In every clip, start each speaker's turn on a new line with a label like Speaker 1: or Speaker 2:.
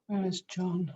Speaker 1: Where's John?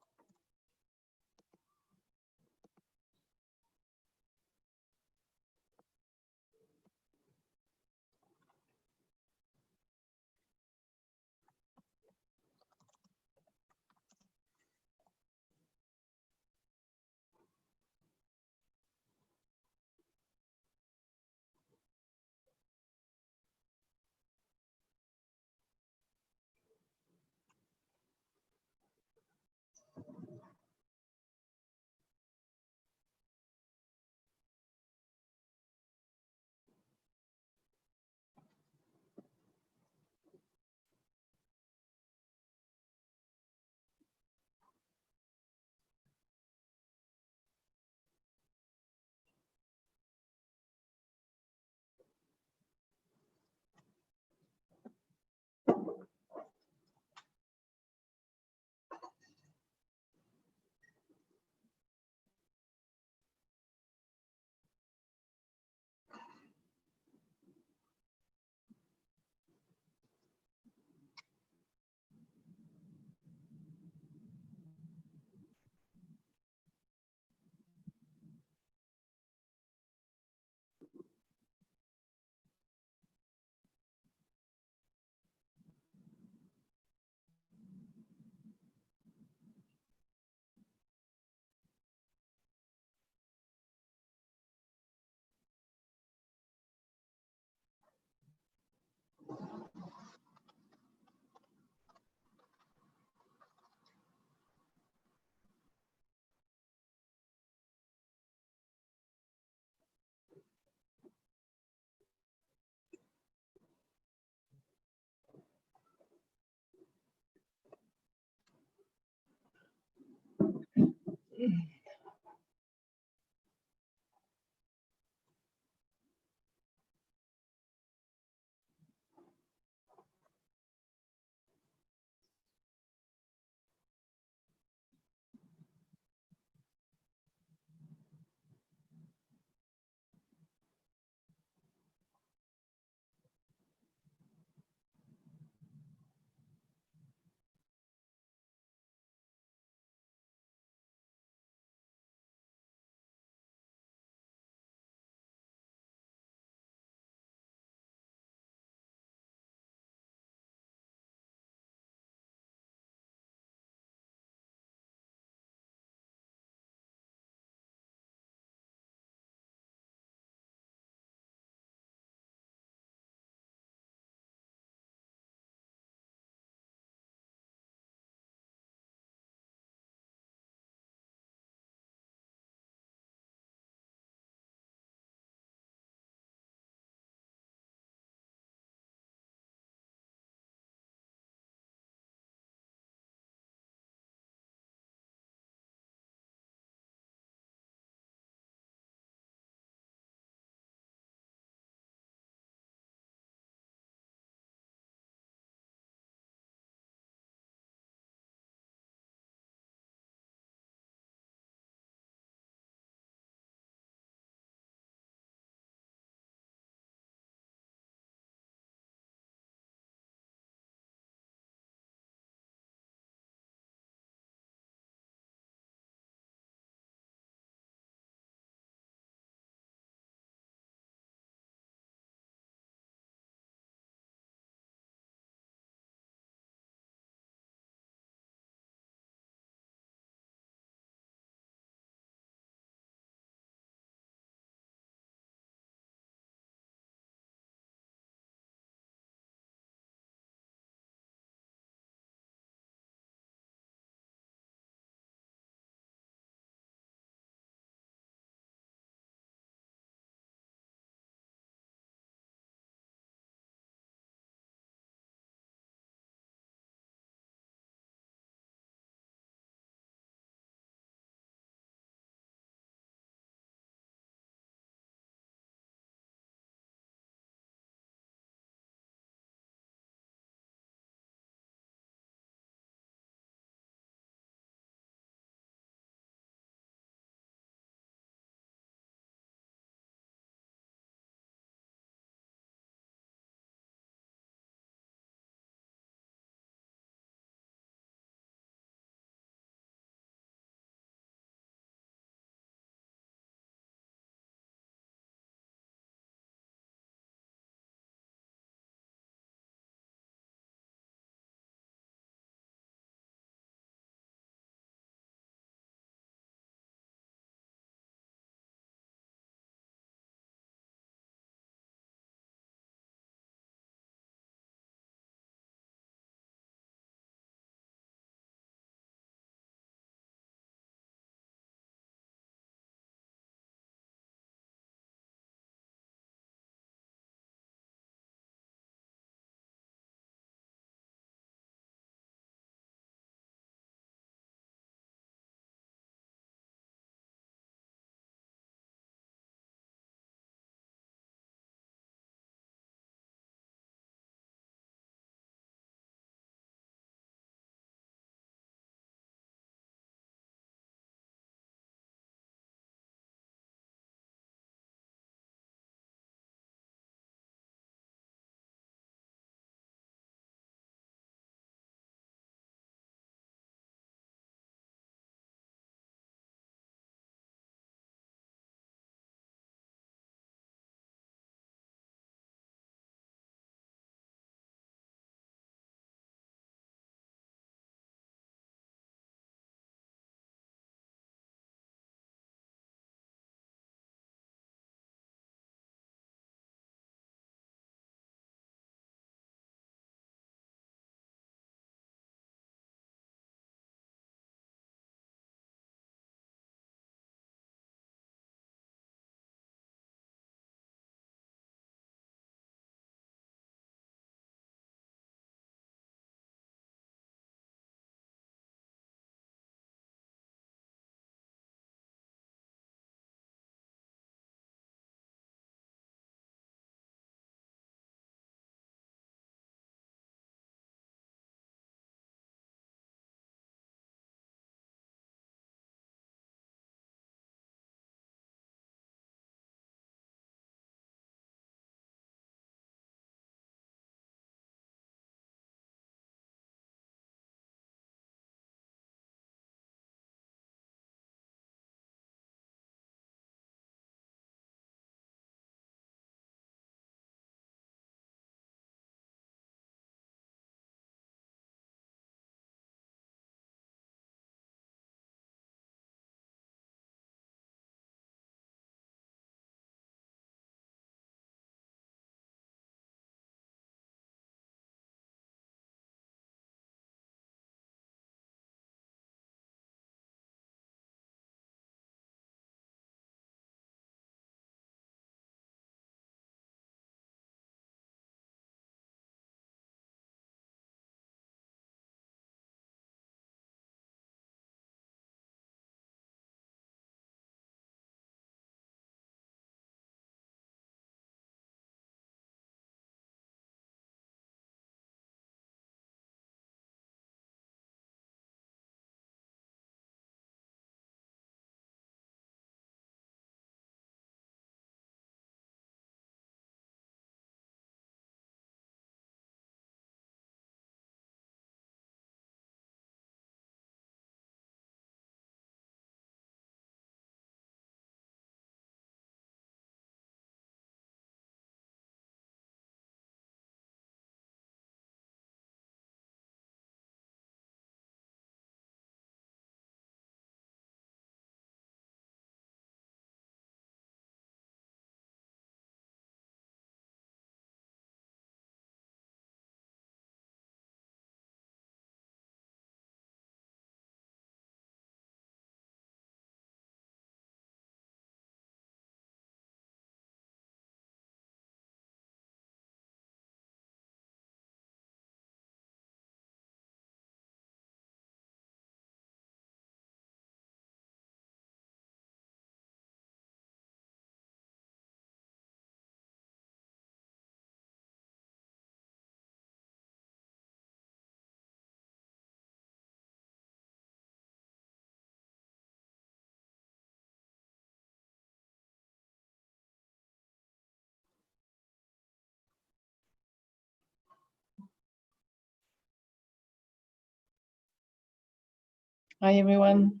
Speaker 1: Hi, everyone.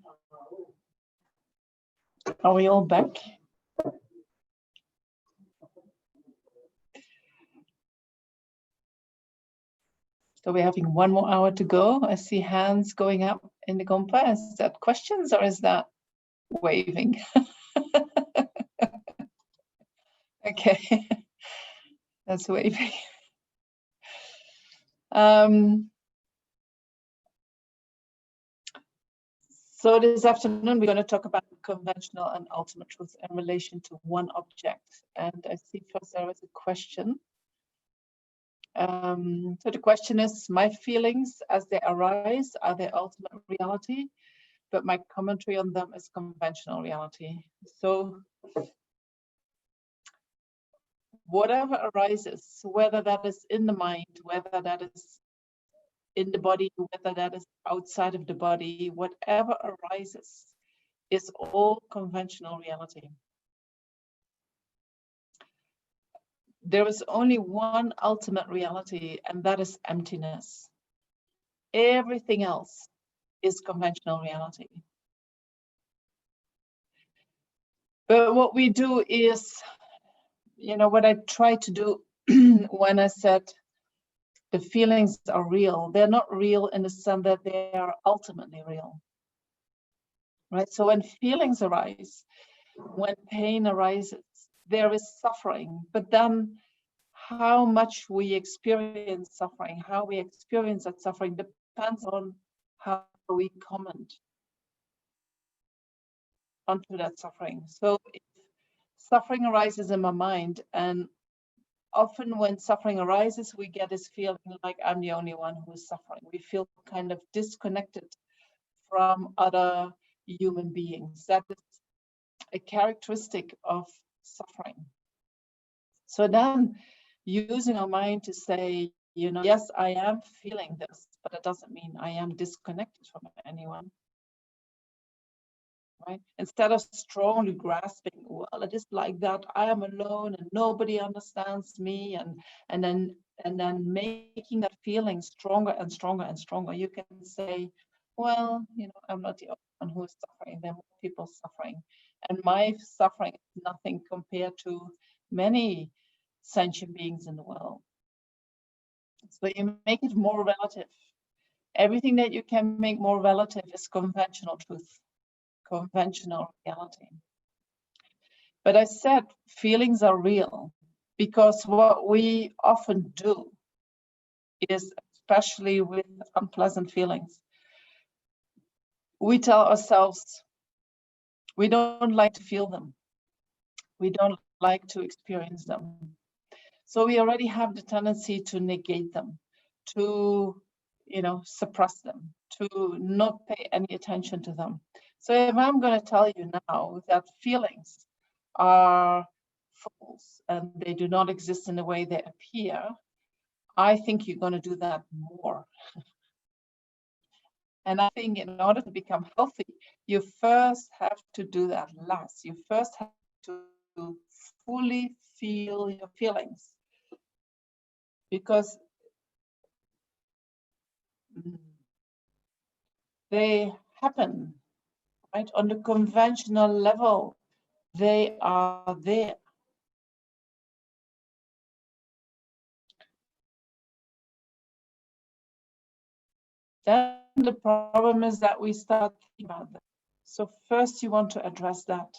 Speaker 1: Are we all back? So we're having 1 more hour to go. I see hands going up in the Compa. Is that questions or is that waving? Okay, that's waving. So this afternoon, we're going to talk about conventional and ultimate truth in relation to one object. And I see first there was a question. So the question is, my feelings as they arise, are they ultimate reality? But my commentary on them is conventional reality. So whatever arises, whether that is in the mind, whether that is in the body, whether that is outside of the body, whatever arises is all conventional reality. There is only one ultimate reality, and that is emptiness. Everything else is conventional reality. But what we do is, you know, what I try to do when I said the feelings are real, they're not real in the sense that they are ultimately real, right? So when feelings arise, when pain arises, there is suffering, but then how much we experience suffering, how we experience that suffering depends on how we comment onto that suffering. So if suffering arises in my mind, and often when suffering arises, we get this feeling like I'm the only one who is suffering. We feel kind of disconnected from other human beings. That is a characteristic of suffering. So then using our mind to say, you know, yes, I am feeling this, but it doesn't mean I am disconnected from anyone. Right? Instead of strongly grasping, well, it is like that, I am alone and nobody understands me, and then making that feeling stronger and stronger and stronger, you can say, well, you know, I'm not the only one who is suffering. There are more people suffering, and my suffering is nothing compared to many sentient beings in the world. So you make it more relative. Everything that you can make more relative is conventional truth, conventional reality. But I said feelings are real because what we often do is, especially with unpleasant feelings, we tell ourselves we don't like to feel them. We don't like to experience them. So we already have the tendency to negate them, to, you know, suppress them, to not pay any attention to them. So if I'm going to tell you now that feelings are false and they do not exist in the way they appear, I think you're going to do that more. And I think in order to become healthy, you first have to do that less. You first have to fully feel your feelings, because they happen, right? On the conventional level, they are there. Then the problem is that we start thinking about them. So first you want to address that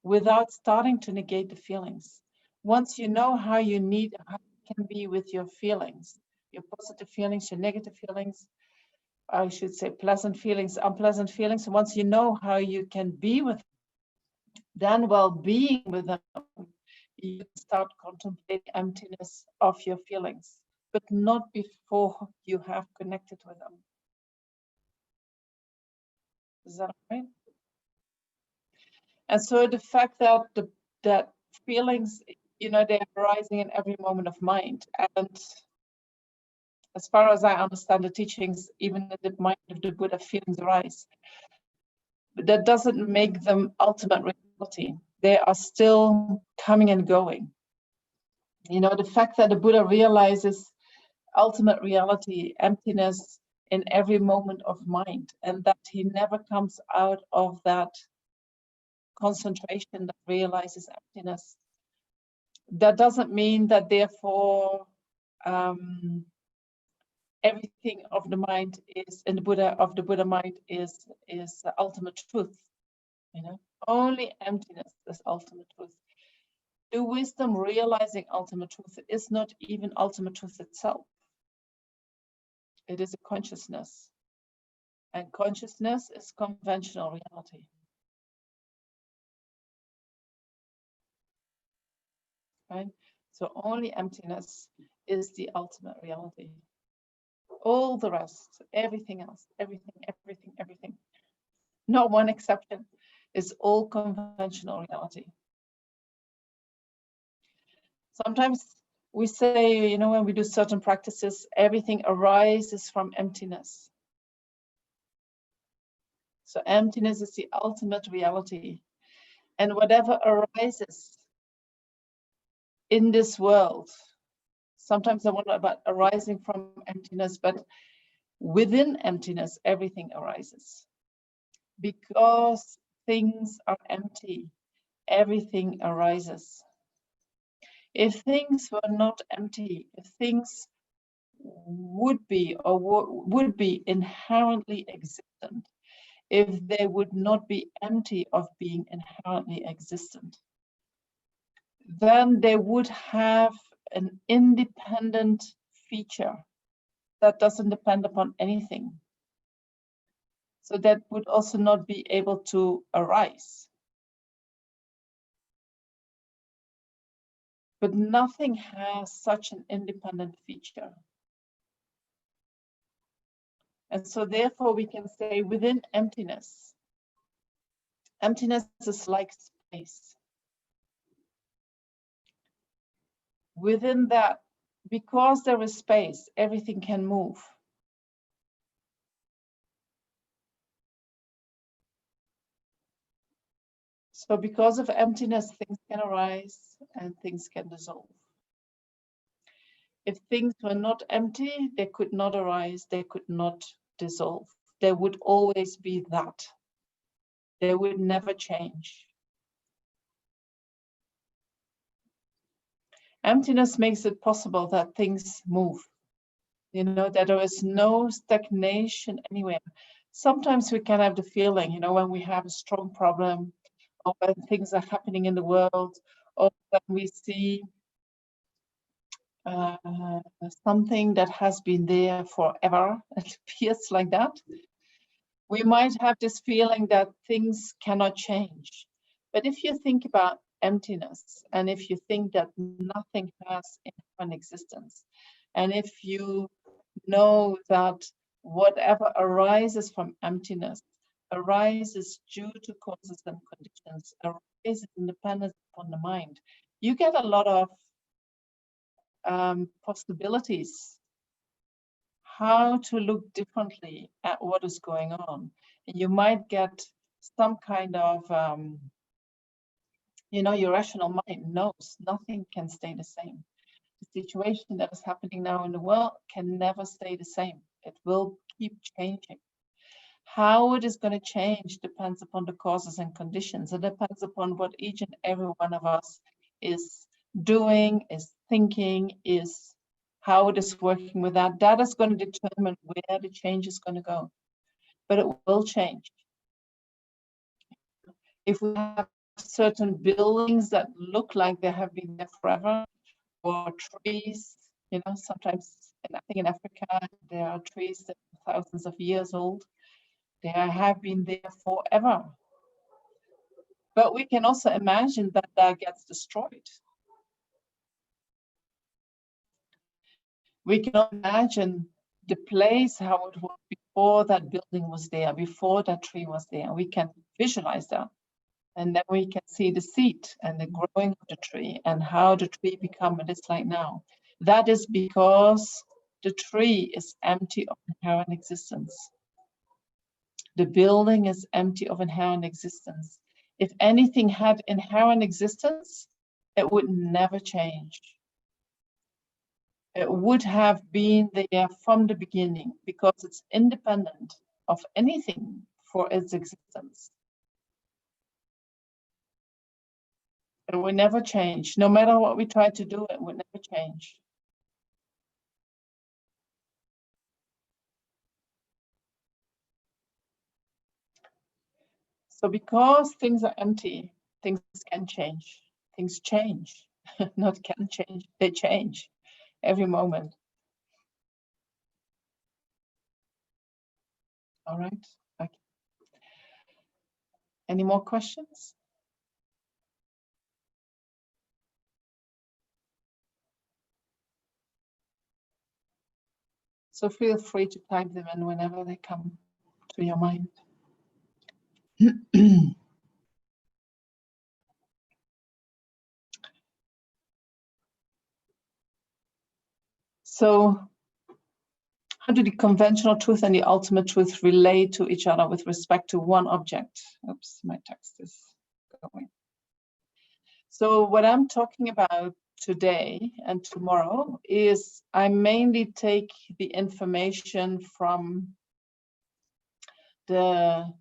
Speaker 1: without starting to negate the feelings. Once you know how you can be with your feelings, your positive feelings, your negative feelings, I should say pleasant feelings, unpleasant feelings. Once you know how you can be with them, then while being with them, you start contemplating emptiness of your feelings, but not before you have connected with them. Is that right? And so the fact that that feelings, you know, they're arising in every moment of mind. And as far as I understand the teachings, even in the mind of the Buddha, feelings arise. But that doesn't make them ultimate reality. They are still coming and going. You know, the fact that the Buddha realizes ultimate reality, emptiness, in every moment of mind, and that he never comes out of that concentration that realizes emptiness. That doesn't mean that therefore everything of the mind is in the Buddha mind is the ultimate truth. You know, only emptiness is ultimate truth. The wisdom realizing ultimate truth is not even ultimate truth itself. It is a consciousness, and consciousness is conventional reality. Right? So only emptiness is the ultimate reality. All the rest, everything else, everything, not one exception, is all conventional reality. Sometimes we say, you know, when we do certain practices, everything arises from emptiness. So emptiness is the ultimate reality. And whatever arises in this world, sometimes I wonder about arising from emptiness, but within emptiness, everything arises. Because things are empty, everything arises. If things were not empty, if things would be or would be inherently existent, if they would not be empty of being inherently existent, then they would have an independent feature that doesn't depend upon anything. So that would also not be able to arise. But nothing has such an independent feature. And so therefore we can say within emptiness, emptiness is like space. Within that, because there is space, everything can move. So because of emptiness, things can arise and things can dissolve. If things were not empty, they could not arise, they could not dissolve. There would always be that. They would never change. Emptiness makes it possible that things move. You know, that there is no stagnation anywhere. Sometimes we can have the feeling, you know, when we have a strong problem, or when things are happening in the world, or when we see something that has been there forever, it appears like that. We might have this feeling that things cannot change. But if you think about emptiness, and if you think that nothing has inherent existence, and if you know that whatever arises from emptiness arises due to causes and conditions, arises independent upon the mind, you get a lot of possibilities how to look differently at what is going on. And you might get some kind of, you know, your rational mind knows nothing can stay the same. The situation that is happening now in the world can never stay the same. It will keep changing. How it is going to change depends upon the causes and conditions. It depends upon what each and every one of us is doing, is thinking, is how it is working with that. That is going to determine where the change is going to go. But it will change. If we have certain buildings that look like they have been there forever, or trees, you know, sometimes I think in Africa there are trees that are thousands of years old. They have been there forever. But we can also imagine that that gets destroyed. We can imagine the place, how it was before that building was there, before that tree was there. We can visualize that. And then we can see the seed and the growing of the tree and how the tree become what it's like now. That is because the tree is empty of inherent existence. The building is empty of inherent existence. If anything had inherent existence, it would never change. would have been there from the beginning, because it's independent of anything for its existence. It will never change. No matter what we try to do, it will never change. So because things are empty, things can change. Things change, not can change, they change every moment. All right. Okay. Any more questions? So feel free to type them in whenever they come to your mind. So how do the conventional truth and the ultimate truth relate to each other with respect to one object? Oops, my text is going. So what I'm talking about today and tomorrow is I mainly take the information from the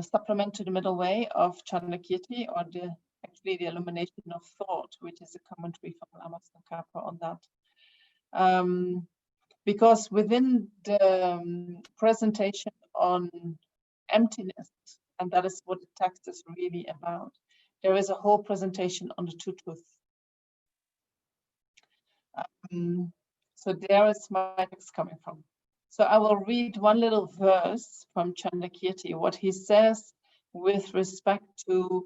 Speaker 1: supplement to the middle way of Chandrakirti, or actually the illumination of thought, which is a commentary from Amasakapa on that. Because within the presentation on emptiness, and that is what the text is really about, there is a whole presentation on the two truths. So there is my text coming from. So I will read one little verse from Chandrakirti, what he says with respect to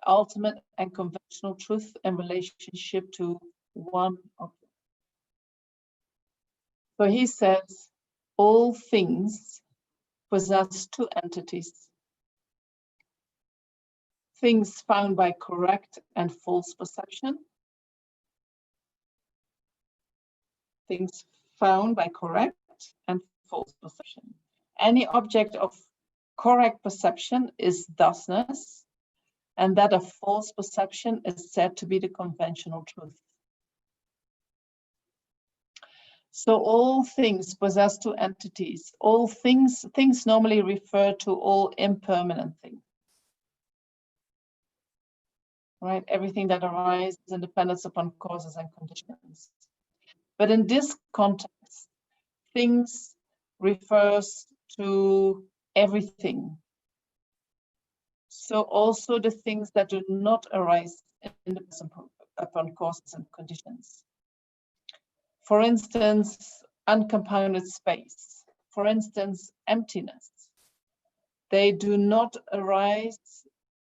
Speaker 1: ultimate and conventional truth in relationship to one object. So he says, all things possess two entities. Things found by correct and false perception. Things found by correct and false perception. Any object of correct perception is thusness, and that of false perception is said to be the conventional truth. So all things possess two entities. All things normally refer to all impermanent things. Right? Everything that arises in dependence upon causes and conditions. But in this context, things refers to everything. So also the things that do not arise in dependence upon causes and conditions. For instance, uncompounded space. For instance, emptiness. They do not arise,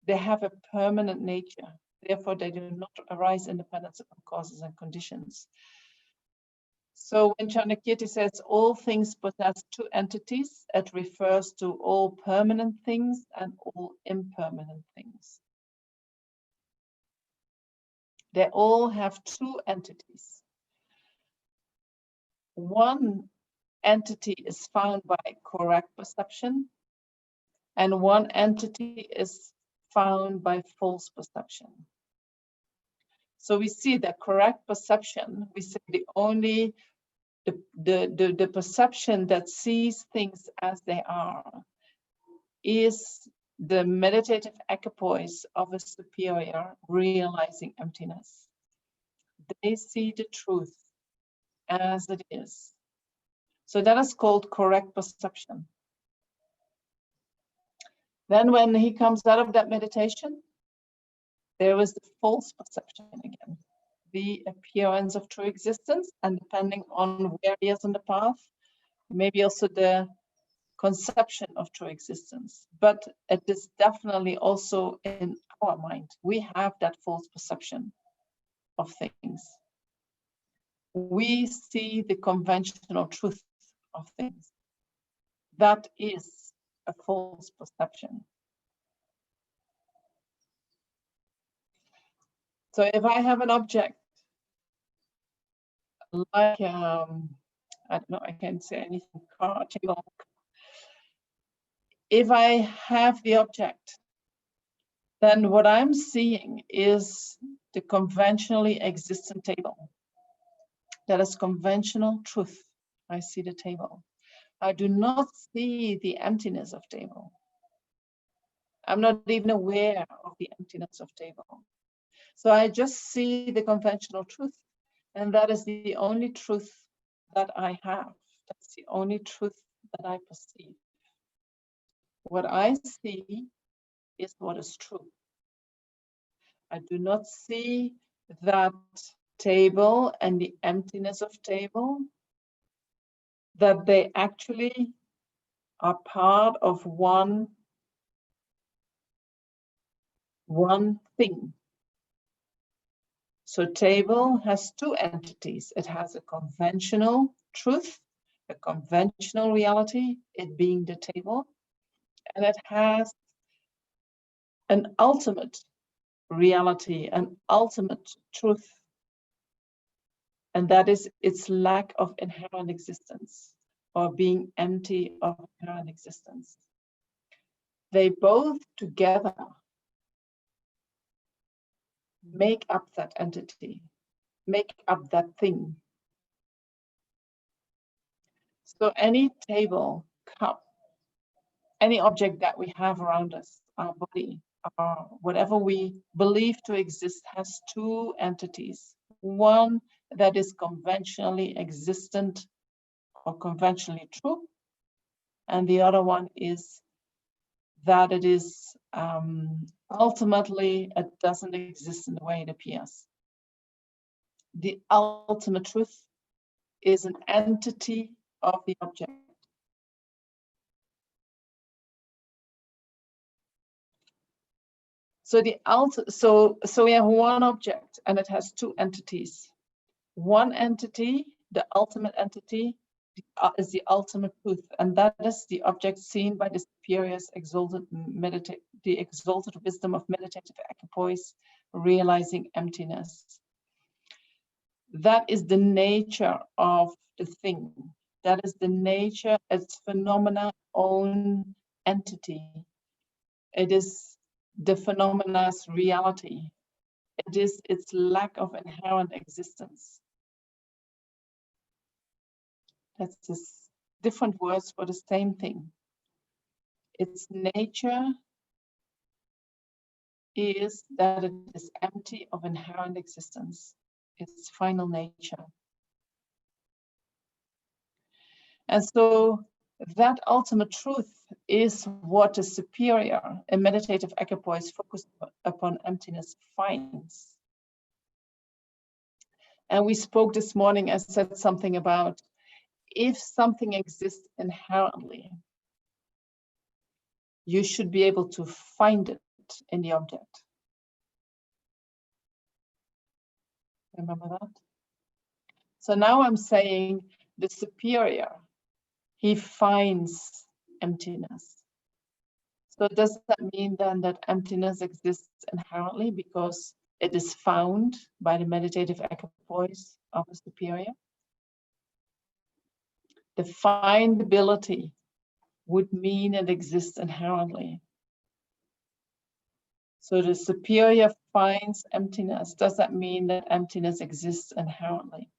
Speaker 1: they have a permanent nature. Therefore, they do not arise in dependence upon causes and conditions. So when Chandrakirti says all things possess two entities, it refers to all permanent things and all impermanent things. They all have two entities. One entity is found by correct perception, and one entity is found by false perception. So we see that correct perception, we say the perception that sees things as they are is the meditative equipoise of a superior realizing emptiness. They see the truth as it is. So that is called correct perception. Then when he comes out of that meditation, there is the false perception again, the appearance of true existence, and depending on where he is on the path, maybe also the conception of true existence. But it is definitely also in our mind. We have that false perception of things. We see the conventional truth of things. That is a false perception. So if I have an object like, I don't know, I can't say anything, car, table. If I have the object, then what I'm seeing is the conventionally existent table. That is conventional truth. I see the table. I do not see the emptiness of table. I'm not even aware of the emptiness of table. So I just see the conventional truth. And that is the only truth that I have. That's the only truth that I perceive. What I see is what is true. I do not see that table and the emptiness of table, that they actually are part of one thing. So table has two entities. It has a conventional truth, a conventional reality, it being the table, and it has an ultimate reality, an ultimate truth, and that is its lack of inherent existence, or being empty of inherent existence. They both together make up that entity, make up that thing. So any table, cup, any object that we have around us, our body, whatever we believe to exist, has two entities. One that is conventionally existent or conventionally true, and the other one is that it is ultimately, it doesn't exist in the way it appears. The ultimate truth is an entity of the object. So so we have one object and it has two entities. One entity, the ultimate entity, is the ultimate truth, and that is the object seen by the superior's exalted the exalted wisdom of meditative equipoise, realizing emptiness. That is the nature of the thing. That is the nature, its phenomena own entity. It is the phenomena's reality. It is its lack of inherent existence. That's just different words for the same thing. Its nature is that it is empty of inherent existence, its final nature. And so that ultimate truth is what the superior in meditative equipoise focused upon emptiness finds. And we spoke this morning, I said something about if something exists inherently, you should be able to find it in the object. Remember that? So now I'm saying the superior, he finds emptiness. So does that mean then that emptiness exists inherently because it is found by the meditative equipoise of the superior? The findability would mean it exists inherently. So the superior finds emptiness. Does that mean that emptiness exists inherently?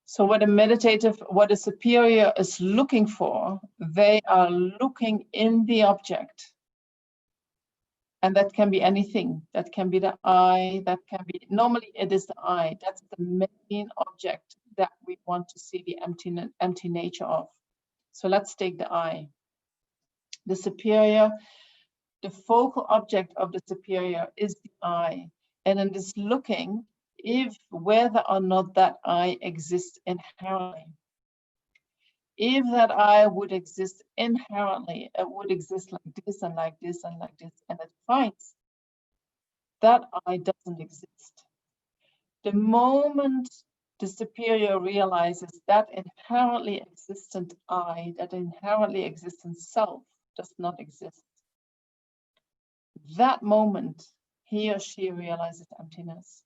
Speaker 1: So what a superior is looking for, they are looking in the object. And that can be anything. That can be the eye, that can be, normally it is the eye. That's the main object that we want to see the empty nature of. So let's take the eye. The superior, the focal object of the superior is the eye. And it is looking if whether or not that eye exists inherently. If that eye would exist inherently, it would exist like this and like this and like this, and it finds that eye doesn't exist. The moment the superior realizes that inherently existent eye, that inherently existent self does not exist, that moment he or she realizes emptiness.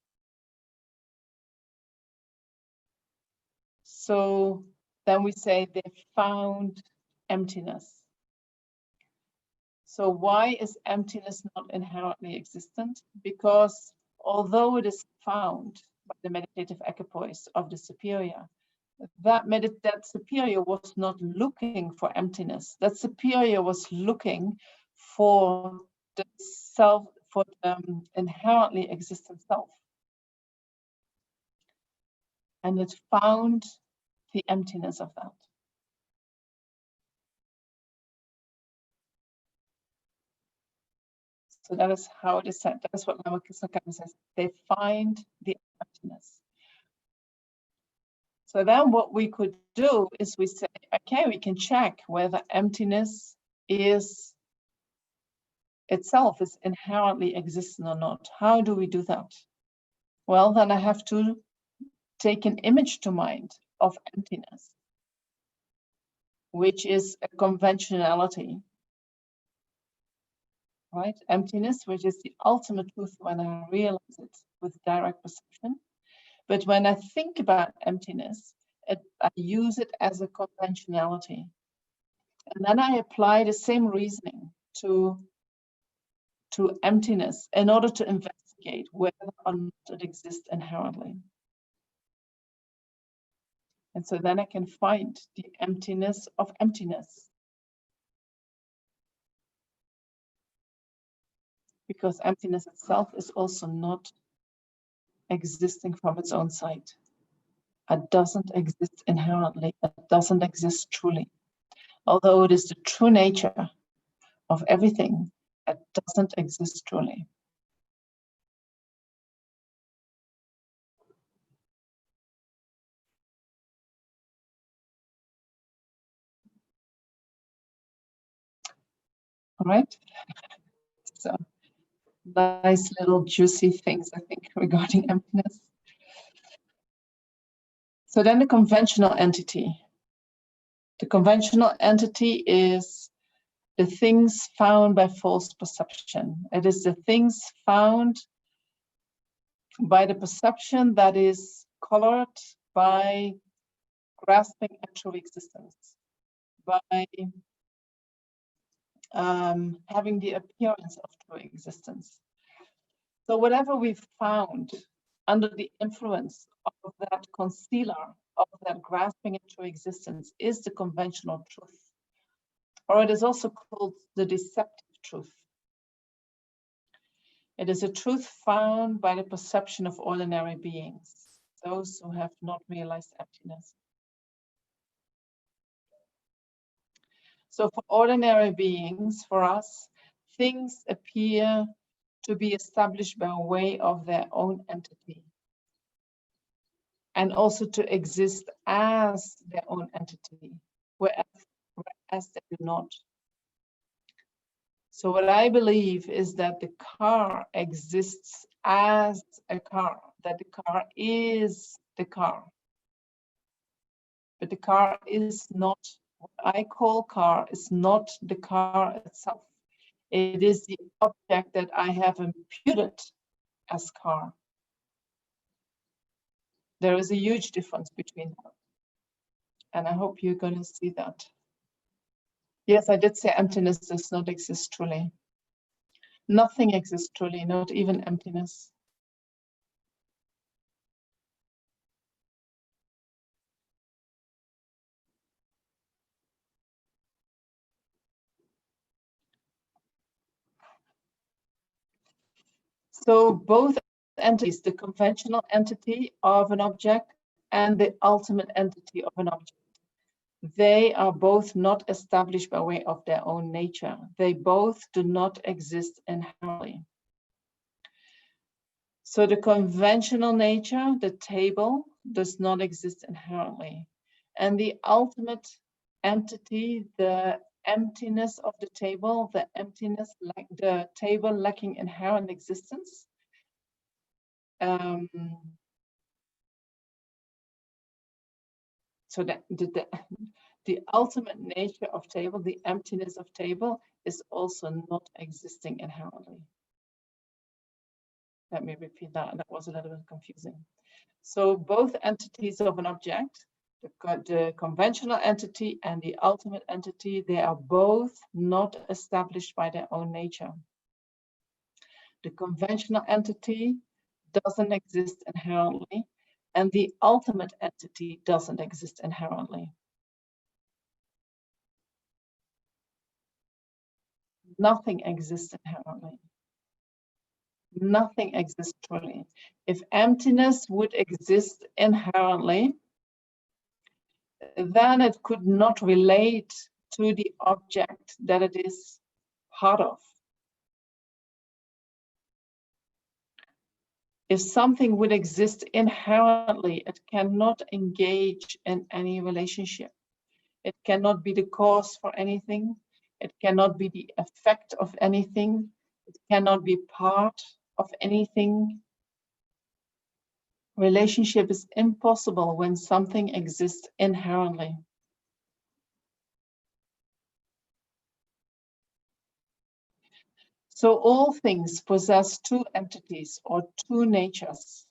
Speaker 1: So then we say they found emptiness. So why is emptiness not inherently existent? Because although it is found by the meditative equipoise of the superior, that superior was not looking for emptiness. That superior was looking for the self, for the inherently existent self. And it found the emptiness of that. So that is how it is said. That is what Lama Kisakami says. They find the emptiness. So then what we could do is we say, okay, we can check whether emptiness is itself is inherently existent or not. How do we do that? Well, then I have to take an image to mind of emptiness, which is a conventionality, right? Emptiness, which is the ultimate truth when I realize it with direct perception. But when I think about emptiness, I use it as a conventionality. And then I apply the same reasoning to emptiness in order to investigate whether or not it exists inherently. And so then I can find the emptiness of emptiness. Because emptiness itself is also not existing from its own side. It doesn't exist inherently. It doesn't exist truly. Although it is the true nature of everything, it doesn't exist truly. All right. So nice little juicy things, I think, regarding emptiness. So then the conventional entity. The conventional entity is the things found by false perception. It is the things found by the perception that is colored by grasping at true existence, by having the appearance of true existence. So whatever we've found under the influence of that concealer, of that grasping at true existence, is the conventional truth. Or it is also called the deceptive truth. It is a truth found by the perception of ordinary beings, those who have not realized emptiness. So for ordinary beings, for us, things appear to be established by way of their own entity, and also to exist as their own entity, whereas they do not. So what I believe is that the car exists as a car, that the car is the car. But the car is not, what I call car is not the car itself. It is the object that I have imputed as car. There is a huge difference between them. And I hope you're going to see that. Yes, I did say emptiness does not exist truly. Nothing exists truly, not even emptiness. So both entities, the conventional entity of an object and the ultimate entity of an object, they are both not established by way of their own nature. They both do not exist inherently. So the conventional nature, the table, does not exist inherently. And the ultimate entity, the emptiness of the table, the emptiness, like the table lacking inherent existence, so that the ultimate nature of table, the emptiness of table, is also not existing inherently. Let me repeat that. That was a little bit confusing. So both entities of an object, The conventional entity and the ultimate entity, they are both not established by their own nature. The conventional entity doesn't exist inherently, and the ultimate entity doesn't exist inherently. Nothing exists inherently. Nothing exists truly. If emptiness would exist inherently, then it could not relate to the object that it is part of. If something would exist inherently, it cannot engage in any relationship. It cannot be the cause for anything. It cannot be the effect of anything. It cannot be part of anything. Relationship is impossible when something exists inherently. So all things possess two entities or two natures,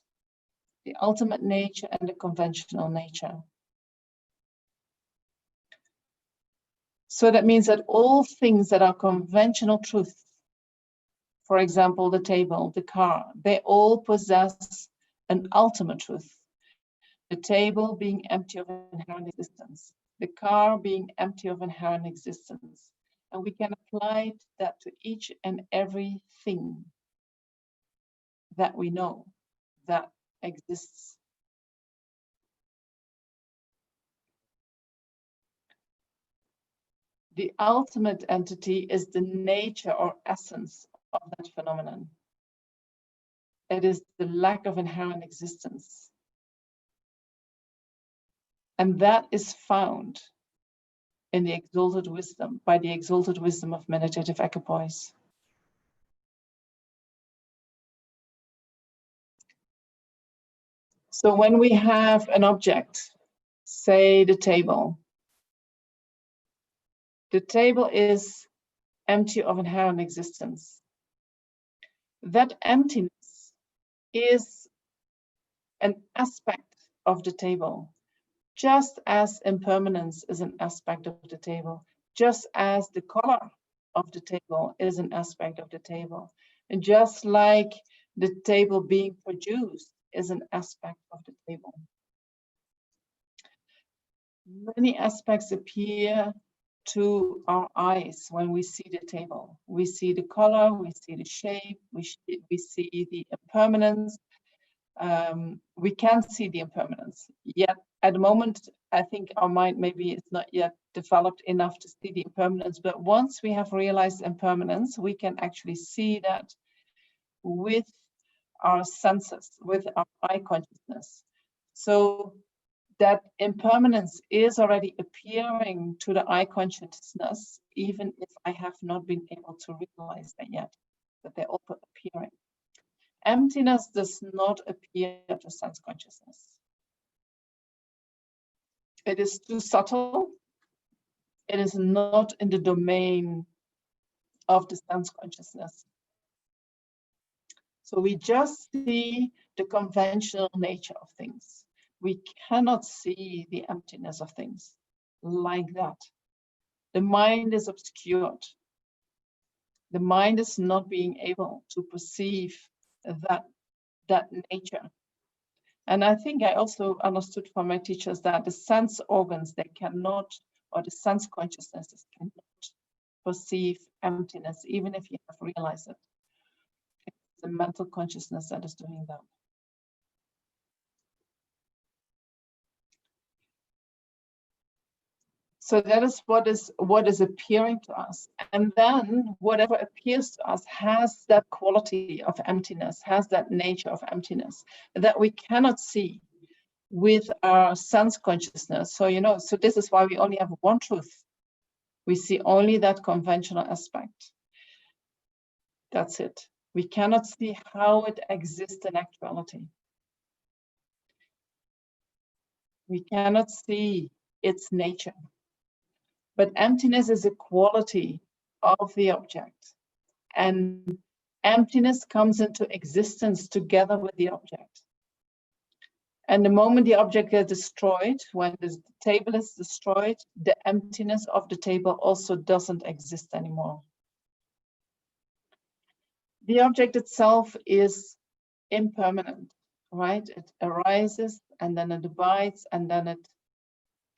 Speaker 1: the ultimate nature and the conventional nature. So that means that all things that are conventional truth, for example, the table, the car, they all possess an ultimate truth. The table being empty of inherent existence, the car being empty of inherent existence. And we can apply that to each and every thing that we know that exists. The ultimate entity is the nature or essence of that phenomenon. It is the lack of inherent existence. And that is found in the exalted wisdom, by the exalted wisdom of meditative equipoise. So when we have an object, say the table is empty of inherent existence. That emptiness is an aspect of the table, just as impermanence is an aspect of the table, just as the color of the table is an aspect of the table, and just like the table being produced is an aspect of the table. Many aspects appear to our eyes when we see the table. We see the color, we see the shape, we see the impermanence. We can't see the impermanence yet. At the moment, I think our mind maybe is not yet developed enough to see the impermanence, but once we have realized impermanence, we can actually see that with our senses, with our eye consciousness. So that impermanence is already appearing to the eye consciousness, even if I have not been able to realize that yet, that they're also appearing. Emptiness does not appear to sense consciousness. It is too subtle. It is not in the domain of the sense consciousness. So we just see the conventional nature of things. We cannot see the emptiness of things like that. The mind is obscured. The mind is not being able to perceive that nature. And I think I also understood from my teachers that the sense organs, they cannot, or the sense consciousnesses cannot perceive emptiness, even if you have realized it. It's the mental consciousness that is doing that. So that is what is appearing to us. And then whatever appears to us has that quality of emptiness, has that nature of emptiness that we cannot see with our sense consciousness. So, so this is why we only have one truth. We see only that conventional aspect. That's it. We cannot see how it exists in actuality. We cannot see its nature. But emptiness is a quality of the object. And emptiness comes into existence together with the object. And the moment the object gets destroyed, when the table is destroyed, the emptiness of the table also doesn't exist anymore. The object itself is impermanent, right? It arises and then it divides and then it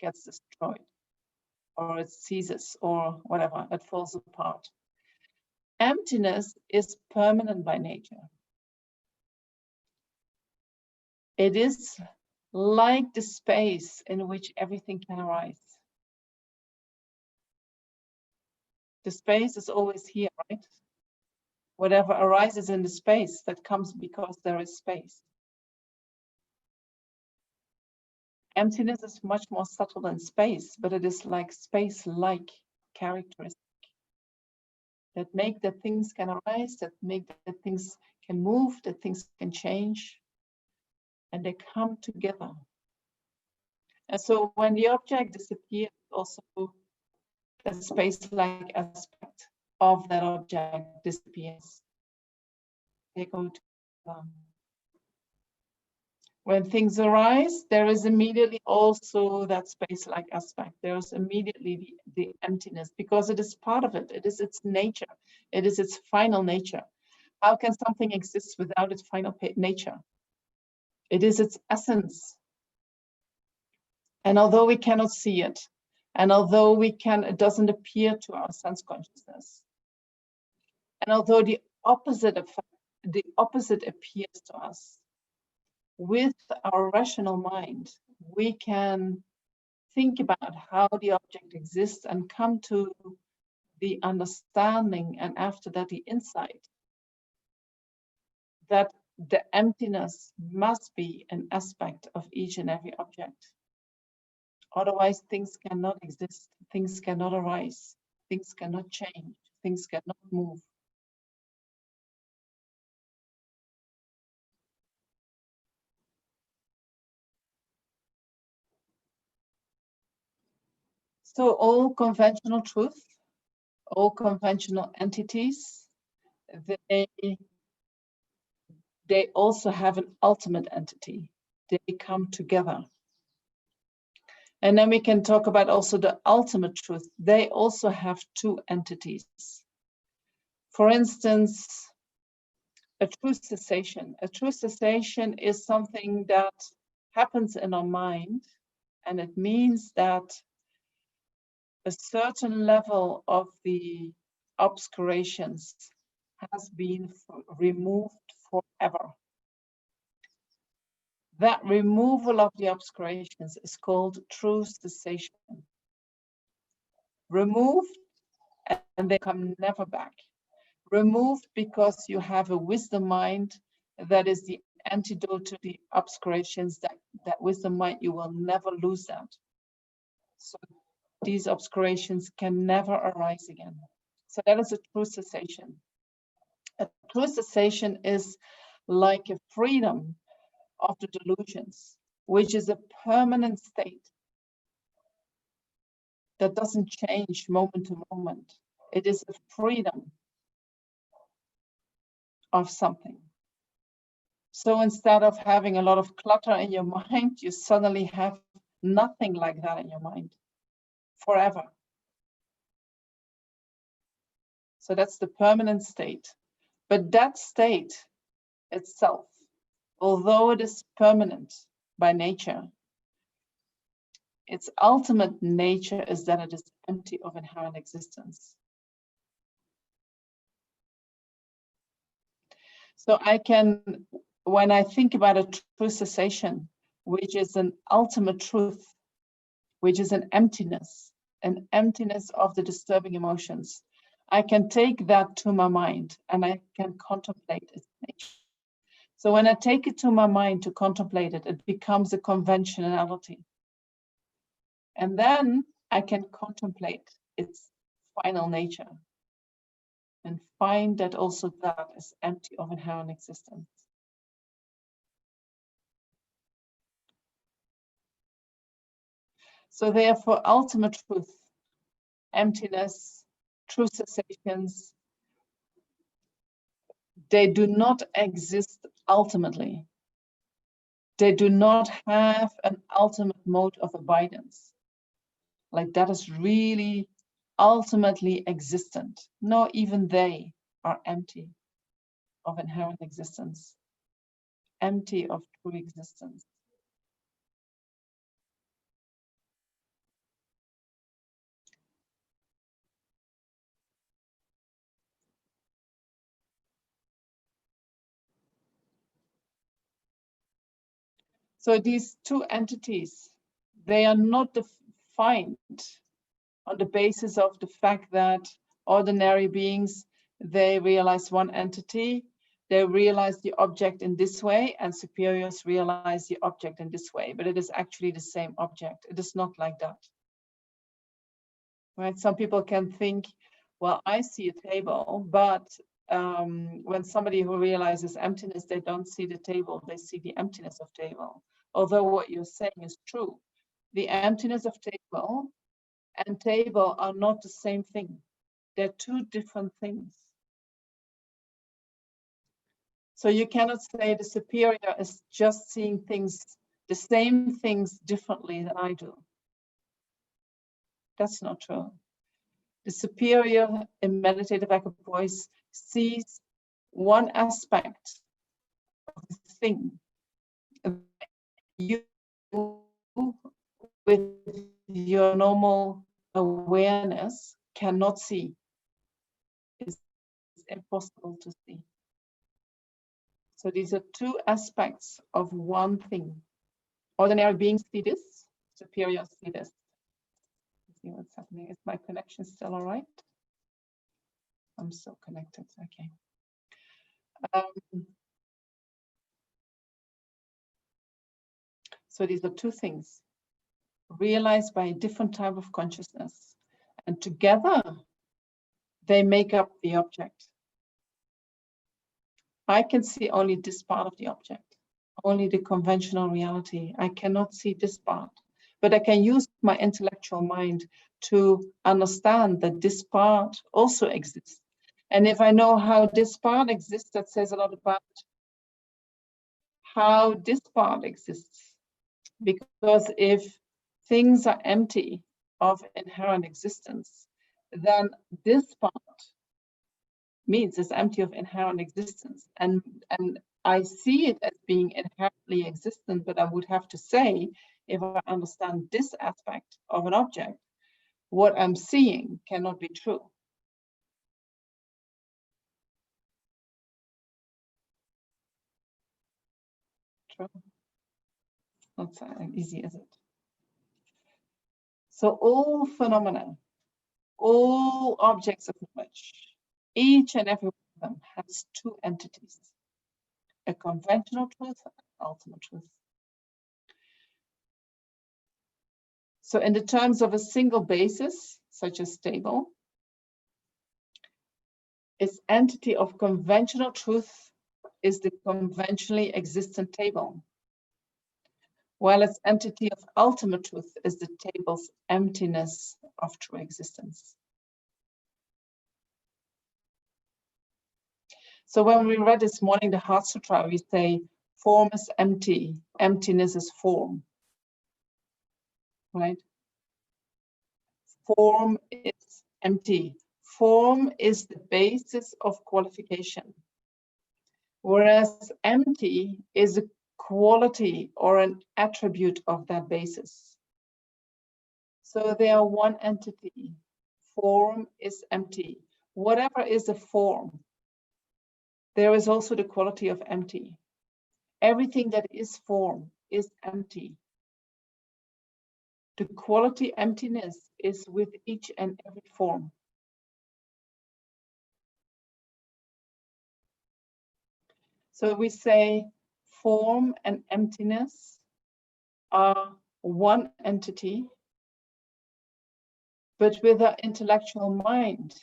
Speaker 1: gets destroyed, or it ceases, or whatever, it falls apart. Emptiness is permanent by nature. It is like the space in which everything can arise. The space is always here, right? Whatever arises in the space, that comes because there is space. Emptiness is much more subtle than space, but it is like space-like characteristics that make that things can arise, that make that things can move, that things can change, and they come together. And so when the object disappears, also the space-like aspect of that object disappears. They go together. When things arise, there is immediately also that space-like aspect. There is immediately the emptiness, because it is part of it. It is its nature. It is its final nature. How can something exist without its final nature? It is its essence. And although we cannot see it, and although it doesn't appear to our sense consciousness, and although the opposite appears to us, with our rational mind, we can think about how the object exists and come to the understanding, and after that the insight, that the emptiness must be an aspect of each and every object. Otherwise, things cannot exist, things cannot arise, things cannot change, things cannot move. So all conventional truth, all conventional entities, they also have an ultimate entity. They come together. And then we can talk about also the ultimate truth. They also have two entities. For instance, a true cessation. A true cessation is something that happens in our mind, and it means that a certain level of the obscurations has been removed forever. That removal of the obscurations is called true cessation. Removed and they come never back. Removed because you have a wisdom mind that is the antidote to the obscurations. That wisdom mind, you will never lose that. So these obscurations can never arise again. So that is a true cessation. A true cessation is like a freedom of the delusions, which is a permanent state that doesn't change moment to moment. It is a freedom of something. So instead of having a lot of clutter in your mind, you suddenly have nothing like that in your mind forever. So that's the permanent state. But that state itself, although it is permanent by nature, its ultimate nature is that it is empty of inherent existence. So I can, when I think about a true cessation, which is an ultimate truth, which is an emptiness of the disturbing emotions, I can take that to my mind and I can contemplate its nature. So when I take it to my mind to contemplate it, it becomes a conventionality. And then I can contemplate its final nature and find that also that is empty of inherent existence. So therefore, ultimate truth, emptiness, true cessations, they do not exist ultimately. They do not have an ultimate mode of abidance. Like that is really ultimately existent. No, even they are empty of inherent existence, empty of true existence. So these two entities, they are not defined on the basis of the fact that ordinary beings, they realize one entity, they realize the object in this way, and superiors realize the object in this way, but it is actually the same object. It is not like that. Right? Some people can think, well, I see a table, but when somebody who realizes emptiness, they don't see the table, they see the emptiness of table. Although what you're saying is true. The emptiness of table and table are not the same thing. They're two different things. So you cannot say the superior is just seeing things, the same things differently than I do. That's not true. The superior in meditative equipoise sees one aspect of the thing. You, with your normal awareness, cannot see. It's impossible to see. So these are two aspects of one thing. Ordinary beings see this, superiors see this. Let's see what's happening. Is my connection still all right? I'm still connected, okay. So these are two things realized by a different type of consciousness, and together they make up the object. I can see only this part of the object, only the conventional reality. I cannot see this part, but I can use my intellectual mind to understand that this part also exists. And if I know how this part exists, that says a lot about how this part exists. Because if things are empty of inherent existence, then this part means it's empty of inherent existence. And I see it as being inherently existent, but I would have to say, if I understand this aspect of an object, what I'm seeing cannot be true. True. Not so easy, is it? So all phenomena, all objects of knowledge, each and every one of them has two entities, a conventional truth and ultimate truth. So in the terms of a single basis, such as table, its entity of conventional truth is the conventionally existent table, while its entity of ultimate truth is the table's emptiness of true existence. So when we read this morning the Heart Sutra, we say form is empty, emptiness is form, right? Form is empty. Form is the basis of qualification, whereas empty is a quality or an attribute of that basis. So they are one entity. Form is empty. Whatever is a form, there is also the quality of empty. Everything that is form is empty. The quality emptiness is with each and every form. So we say form and emptiness are one entity, but with our intellectual mind,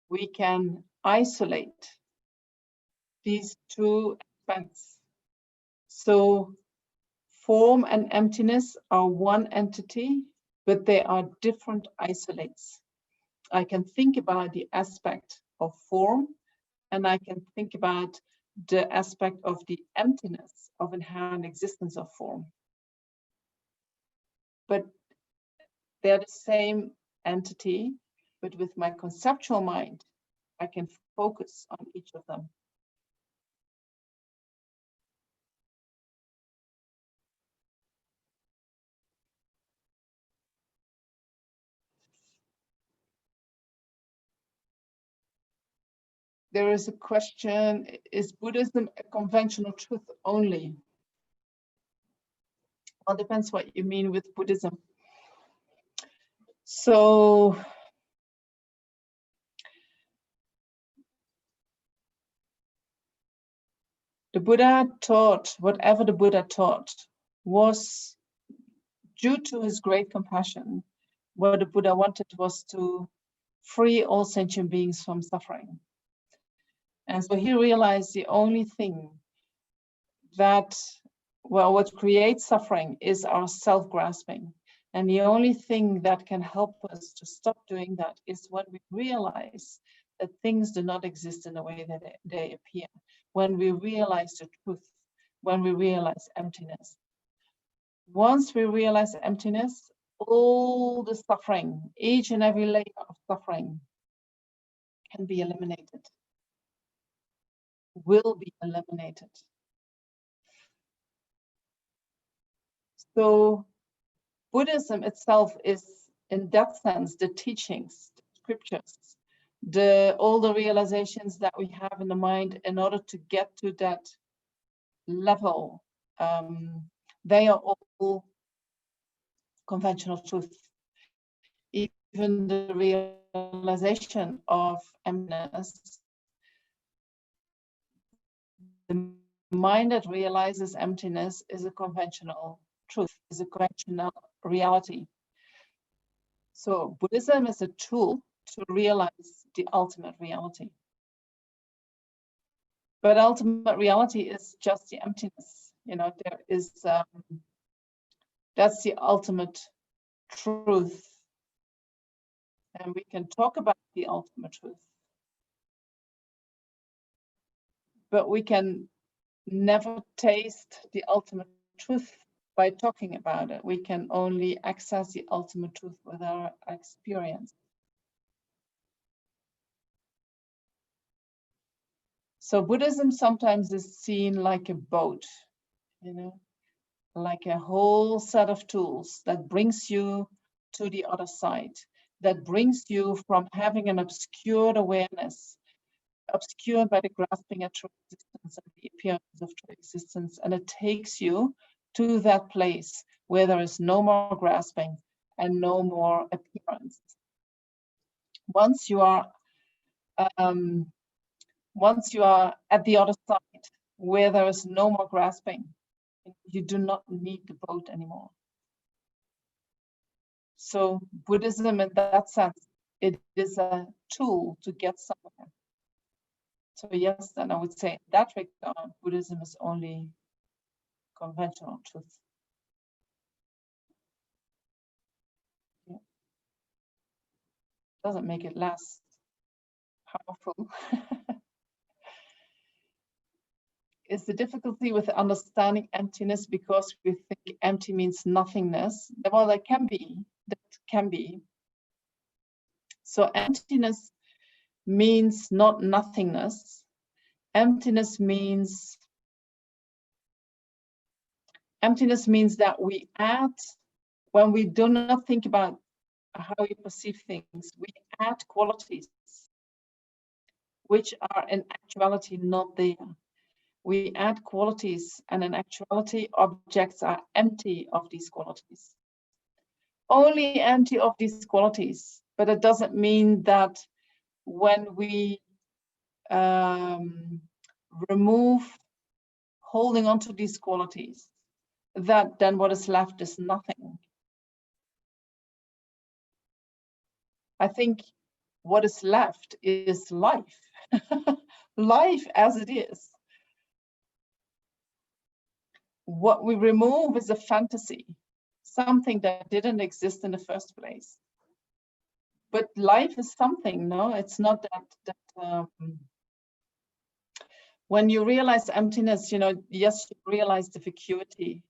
Speaker 1: we can isolate these two aspects. So form and emptiness are one entity, but they are different isolates. I can think about the aspect of form, and I can think about the aspect of the emptiness of inherent existence of form. But they're the same entity, but with my conceptual mind, I can focus on each of them. There is a question, is Buddhism a conventional truth only? Well, it depends what you mean with Buddhism. So the Buddha taught, whatever the Buddha taught, was due to his great compassion. What the Buddha wanted was to free all sentient beings from suffering. And so he realized the only thing that, well, what creates suffering is our self-grasping. And the only thing that can help us to stop doing that is when we realize that things do not exist in the way that they appear. When we realize the truth, when we realize emptiness. Once we realize emptiness, all the suffering, each and every layer of suffering can be eliminated, will be eliminated. So Buddhism itself is, in that sense, the teachings, the scriptures, all the realizations that we have in the mind in order to get to that level. They are all conventional truth. Even the realization of emptiness, the mind that realizes emptiness is a conventional truth, is a conventional reality. So Buddhism is a tool to realize the ultimate reality. But ultimate reality is just the emptiness. You know, there is, that's the ultimate truth. And we can talk about the ultimate truth. But we can never taste the ultimate truth by talking about it. We can only access the ultimate truth with our experience. So Buddhism sometimes is seen like a boat, you know, like a whole set of tools that brings you to the other side, that brings you from having an obscured awareness, obscured by the grasping at true existence and the appearance of true existence, and it takes you to that place where there is no more grasping and no more appearance. Once you are at the other side where there is no more grasping, you do not need the boat anymore. So Buddhism, in that sense, it is a tool to get somewhere. So yes, then I would say in that regard, Buddhism is only conventional truth. Yeah. Doesn't make it less powerful. Is the difficulty with understanding emptiness because we think empty means nothingness? Well, that can be. So emptiness means not nothingness. Emptiness means that we add, when we do not think about how we perceive things, we add qualities which are in actuality not there. We add qualities, and in actuality, objects are empty of these qualities. Only empty of these qualities, but it doesn't mean that when we remove holding on to these qualities, that then what is left is nothing. I think what is left is life. Life as it is. What we remove is a fantasy, something that didn't exist in the first place. But life is something, no? It's not that When you realize emptiness, you know, yes, you realize the vacuity.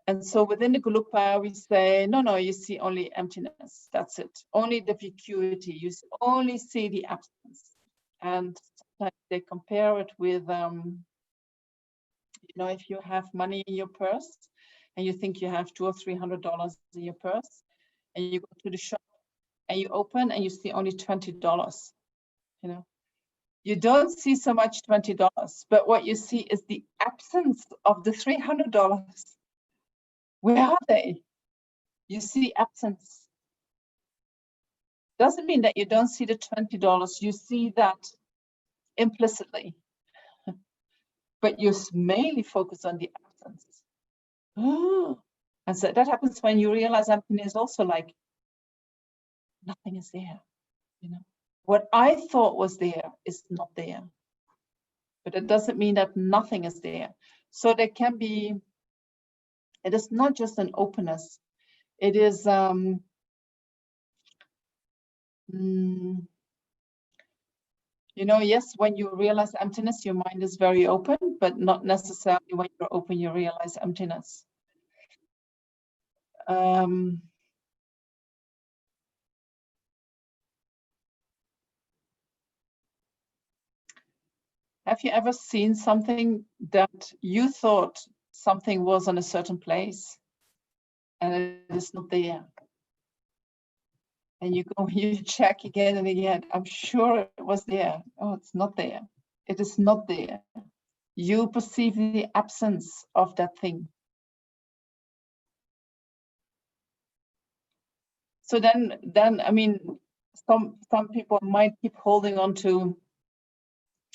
Speaker 1: And so within the Gelugpa, we say, no, you see only emptiness. That's it. Only the vacuity. You only see the absence. And sometimes they compare it with, you know, if you have money in your purse and you think you have $200 or $300 in your purse, and you go to the shop and you open and you see only $20, you know. You don't see so much $20, but what you see is the absence of the $300. Where are they? You see absence. Doesn't mean that you don't see the $20. You see that implicitly, but you mainly focus on the absence. And so that happens when you realize emptiness. Also, like nothing is there. You know, what I thought was there is not there. But it doesn't mean that nothing is there. So there can be. It is not just an openness. It is. You know, yes, when you realize emptiness, your mind is very open, but not necessarily when you're open, you realize emptiness. Have you ever seen something that you thought something was on a certain place and it is not there? And you go, you check again and again. I'm sure it was there. Oh, it's not there. It is not there. You perceive the absence of that thing. So then I mean, some people might keep holding on to,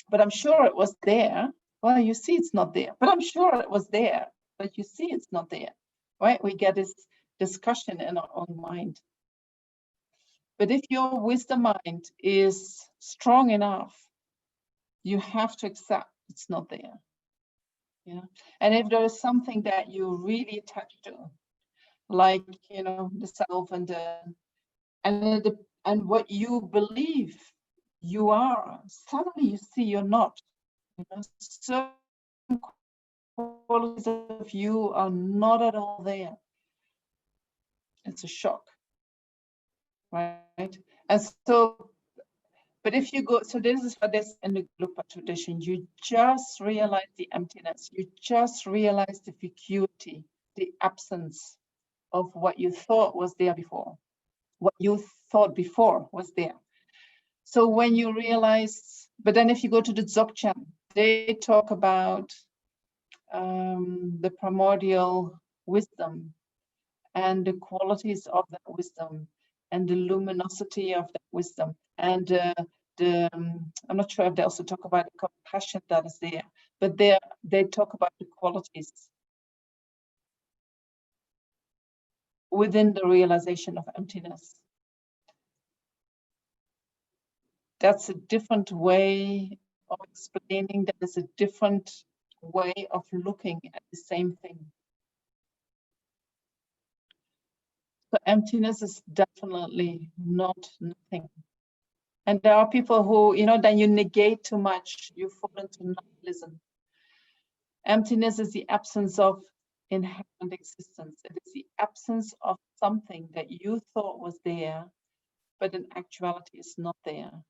Speaker 1: but I'm sure it was there. Well, you see it's not there, but I'm sure it was there, but you see it's not there, right? We get this discussion in our own mind. But if your wisdom mind is strong enough, you have to accept it's not there. You know? And if there is something that you really attach to, like, you know, the self and what you believe you are, suddenly you see you're not. You know, certain qualities of you are not at all there. It's a shock, right? And so, but if you go, so this is what this in the Gelugpa tradition, you just realize the emptiness, you just realize the vacuity, the absence of what you thought was there before, what you thought before was there. So when you realize, but then if you go to the Dzogchen, they talk about the primordial wisdom and the qualities of that wisdom and the luminosity of that wisdom. And I'm not sure if they also talk about the compassion that is there, but they talk about the qualities within the realization of emptiness. That's a different way of explaining. That is a different way of looking at the same thing. So emptiness is definitely not nothing. And there are people who, you know, then you negate too much, you fall into nihilism. Emptiness is the absence of inherent existence. It is the absence of something that you thought was there, but in actuality is not there.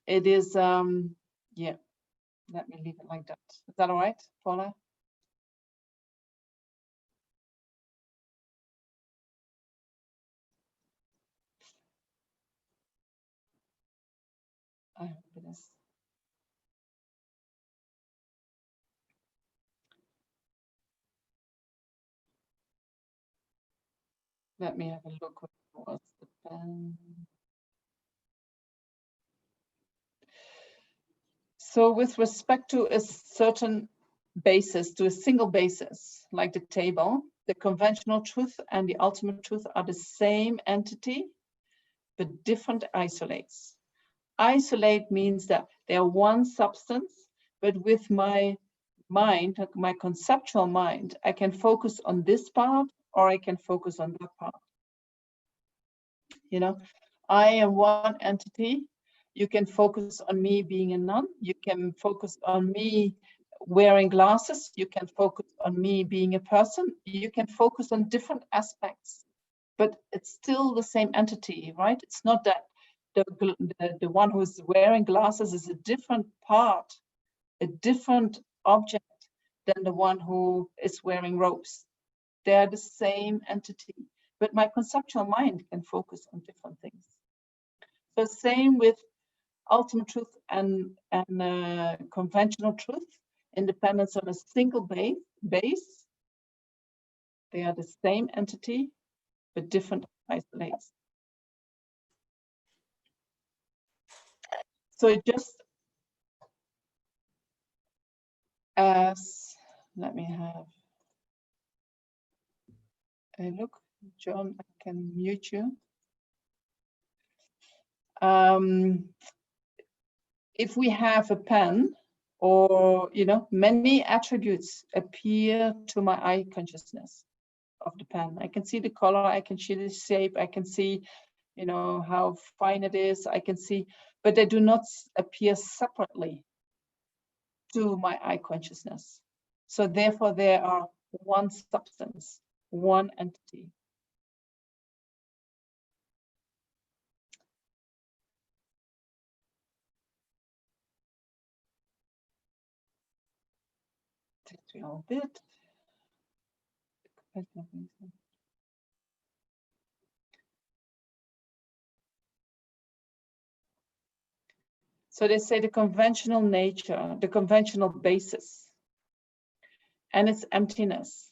Speaker 1: It is, yeah, let me leave it like that. Is that all right, Paula? I hope it is. Let me have a look. What was the pen? So with respect to a certain basis, to a single basis, like the table, the conventional truth and the ultimate truth are the same entity, but different isolates. Isolate means that they are one substance, but with my mind, my conceptual mind, I can focus on this part or I can focus on that part. You know, I am one entity. You can focus on me being a nun. You can focus on me wearing glasses. You can focus on me being a person. You can focus on different aspects, but it's still the same entity, right? It's not that the one who's wearing glasses is a different part, a different object than the one who is wearing robes. They're the same entity, but my conceptual mind can focus on different things. So same with ultimate truth and conventional truth, independence on a single base. They are the same entity, but different isolates. So it just as, let me have a look. John, I can mute you. If we have a pen, or many attributes appear to my eye consciousness of the pen. I can see the color, I can see the shape, I can see how fine it is, I can see, but they do not appear separately to my eye consciousness. So therefore they are one substance, one entity. A bit. So they say the conventional nature, the conventional basis, and its emptiness,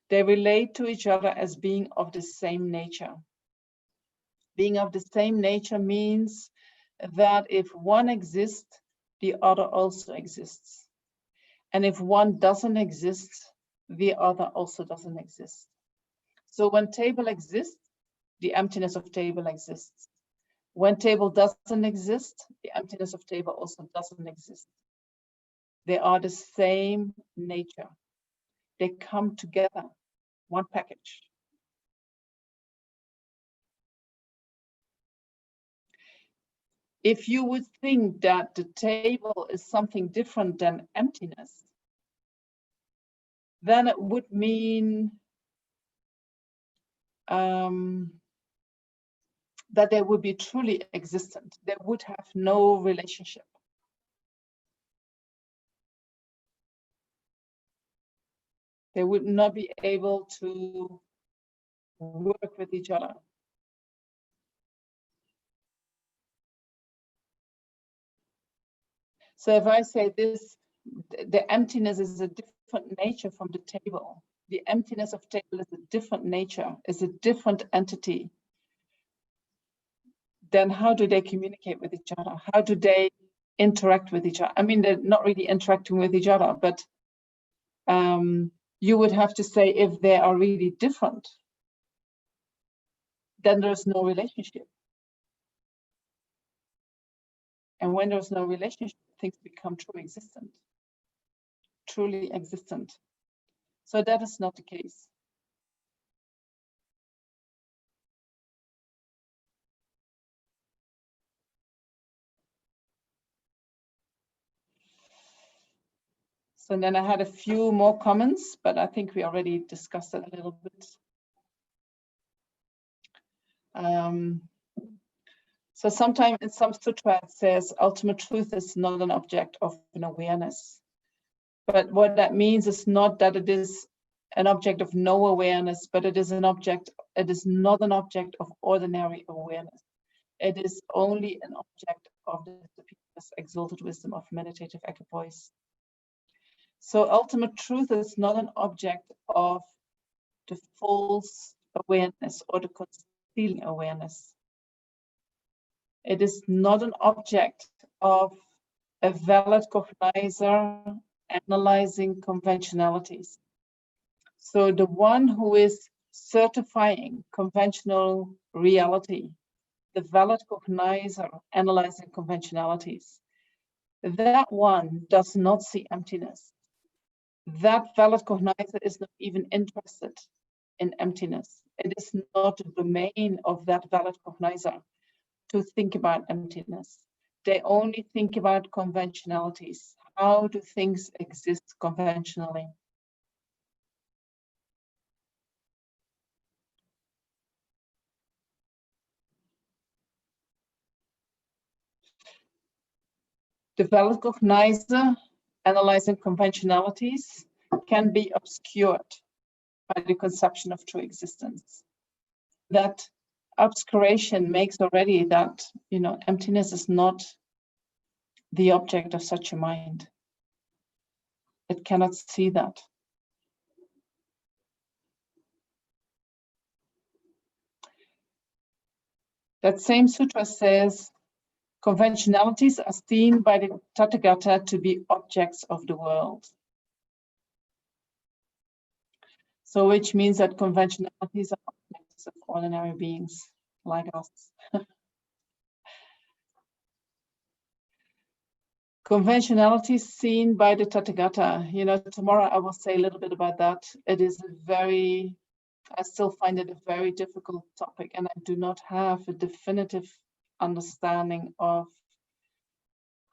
Speaker 1: they relate to each other as being of the same nature. Being of the same nature means that if one exists, the other also exists. And if one doesn't exist, the other also doesn't exist. So when table exists, the emptiness of table exists. When table doesn't exist, the emptiness of table also doesn't exist. They are the same nature. They come together, one package. If you would think that the table is something different than emptiness, then it would mean that they would be truly existent. They would have no relationship. They would not be able to work with each other. So if I say this, the emptiness is a different nature from the table. The emptiness of table is a different nature, is a different entity. Then how do they communicate with each other? How do they interact with each other? I mean, they're not really interacting with each other, but you would have to say if they are really different, then there's no relationship. And when there's no relationship, things become truly existent. So that is not the case. So then I had a few more comments, but I think we already discussed it a little bit. So sometimes in some sutra it says ultimate truth is not an object of an awareness. But what that means is not that it is an object of no awareness, but it is not an object of ordinary awareness. It is only an object of the exalted wisdom of meditative equipoise. So ultimate truth is not an object of the false awareness or the concealing awareness. It is not an object of a valid cognizer analyzing conventionalities. So the one who is certifying conventional reality, the valid cognizer analyzing conventionalities, that one does not see emptiness. That valid cognizer is not even interested in emptiness. It is not the domain of that valid cognizer to think about emptiness. They only think about conventionalities. How do things exist conventionally? The well-cognizer, analyzing conventionalities, can be obscured by the conception of true existence. That obscuration makes already that, emptiness is not the object of such a mind. It cannot see that. That same sutra says, conventionalities are seen by the Tathagata to be objects of the world. So which means that conventionalities are objects of ordinary beings like us. Conventionalities seen by the Tathagata. Tomorrow I will say a little bit about that. It is I still find it a very difficult topic, and I do not have a definitive understanding of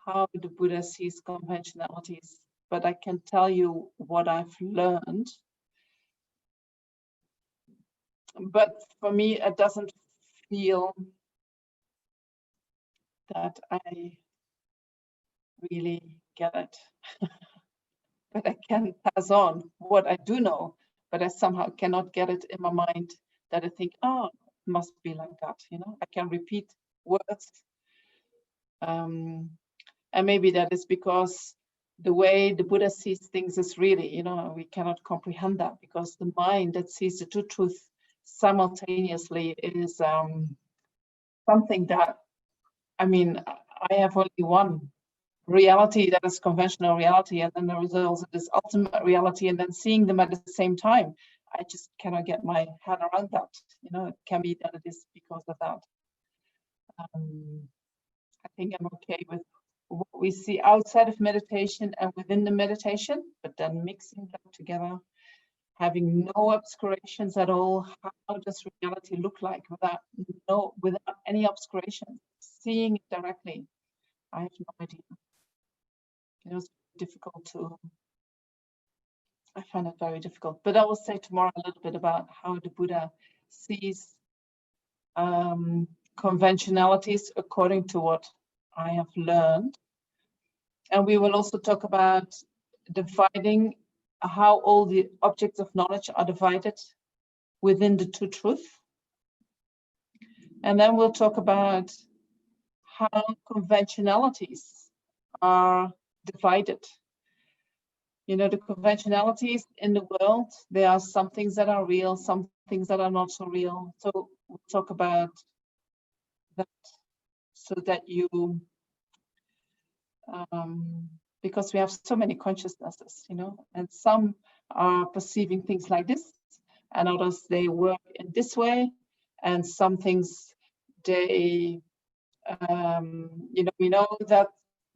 Speaker 1: how the Buddha sees conventionalities, but I can tell you what I've learned. But for me, it doesn't feel that I really get it. But I can pass on what I do know, but I somehow cannot get it in my mind that I think, oh, it must be like that. I can repeat words. And maybe that is because the way the Buddha sees things is really, we cannot comprehend that, because the mind that sees the two truths simultaneously is something that, I have only one reality that is conventional reality, and then there is also this ultimate reality, and then seeing them at the same time, I just cannot get my head around that. It can be that it is because of that. I think I'm okay with what we see outside of meditation and within the meditation, but then mixing them together, having no obscurations at all. How does reality look like without any obscurations? Seeing it directly, I have no idea. It's difficult I find it very difficult. But I will say tomorrow a little bit about how the Buddha sees conventionalities according to what I have learned. And we will also talk about dividing how all the objects of knowledge are divided within the two truths. And then we'll talk about how conventionalities are divided. The conventionalities in the world, there are some things that are real, some things that are not so real. So we'll talk about that, so that you, because we have so many consciousnesses, and some are perceiving things like this, and others, they work in this way, and some things, they, we know that,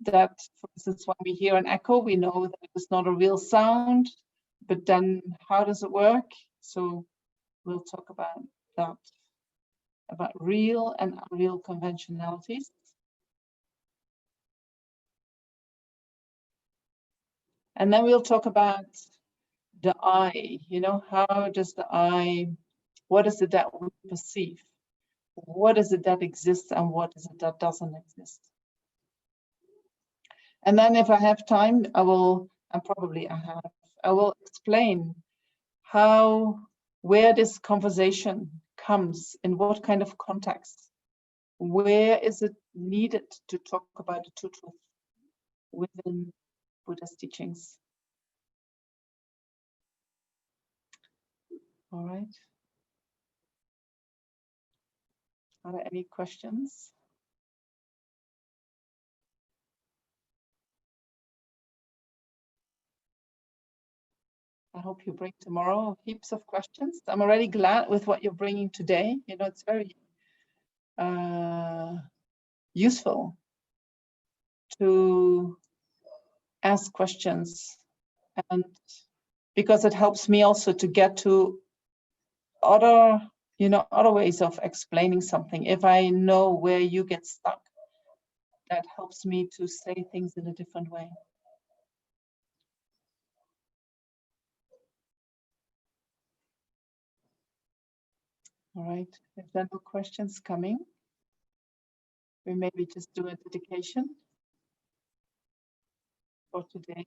Speaker 1: for instance, when we hear an echo, we know that it's not a real sound, but then how does it work? So we'll talk about that, about real and unreal conventionalities. And then we'll talk about the I, how does the I, what is it that we perceive? What is it that exists and what is it that doesn't exist? And then if I have time, I will explain where this conversation comes, in what kind of context, where is it needed to talk about the two truths within Buddha's teachings. All right. Are there any questions? I hope you bring tomorrow heaps of questions. I'm already glad with what you're bringing today. It's very useful to ask questions, and because it helps me also to get to other, other ways of explaining something. If I know where you get stuck, that helps me to say things in a different way. All right, if there are no questions coming, we maybe just do a dedication for today.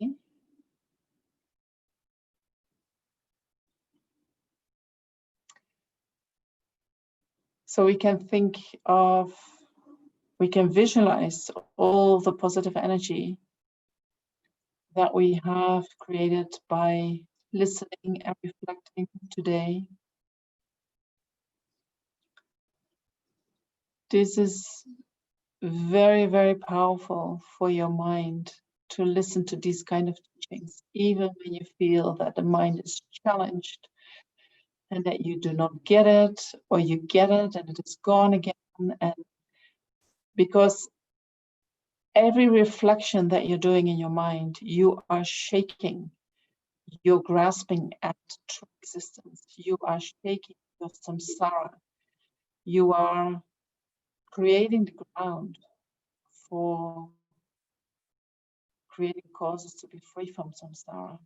Speaker 1: So we can visualize all the positive energy that we have created by listening and reflecting today. This is very, very powerful for your mind to listen to these kind of teachings, even when you feel that the mind is challenged and that you do not get it, or you get it and it is gone again. And because every reflection that you're doing in your mind, you are shaking, you're grasping at true existence, you are shaking your samsara, you are creating the ground for creating causes to be free from samsara.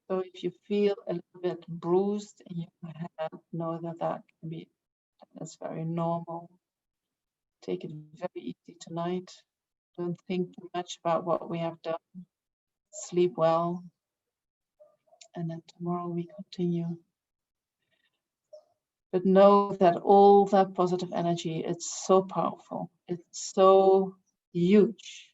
Speaker 1: So if you feel a little bit bruised in your head, know that that's very normal. Take it very easy tonight. Don't think too much about what we have done. Sleep well. And then tomorrow we continue. But know that all that positive energy, it's so powerful. It's so huge.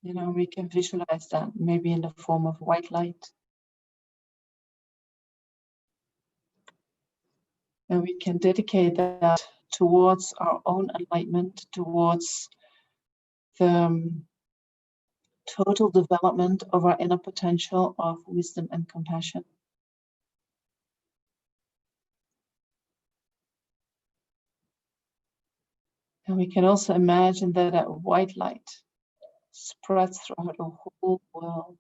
Speaker 1: We can visualize that maybe in the form of white light. And we can dedicate that towards our own enlightenment, towards the total development of our inner potential of wisdom and compassion. And we can also imagine that that white light spreads throughout the whole world,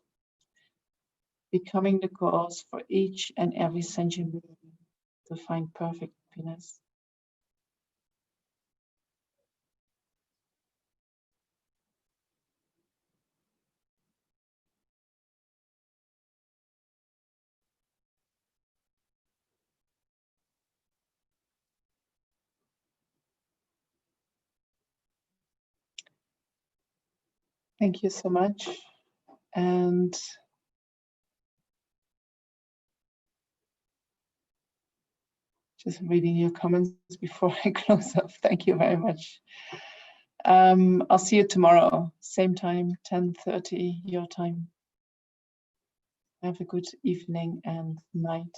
Speaker 1: becoming the cause for each and every sentient being to find perfect happiness. Thank you so much. And just reading your comments before I close up. Thank you very much. I'll see you tomorrow, same time, 10:30 your time. Have a good evening and night.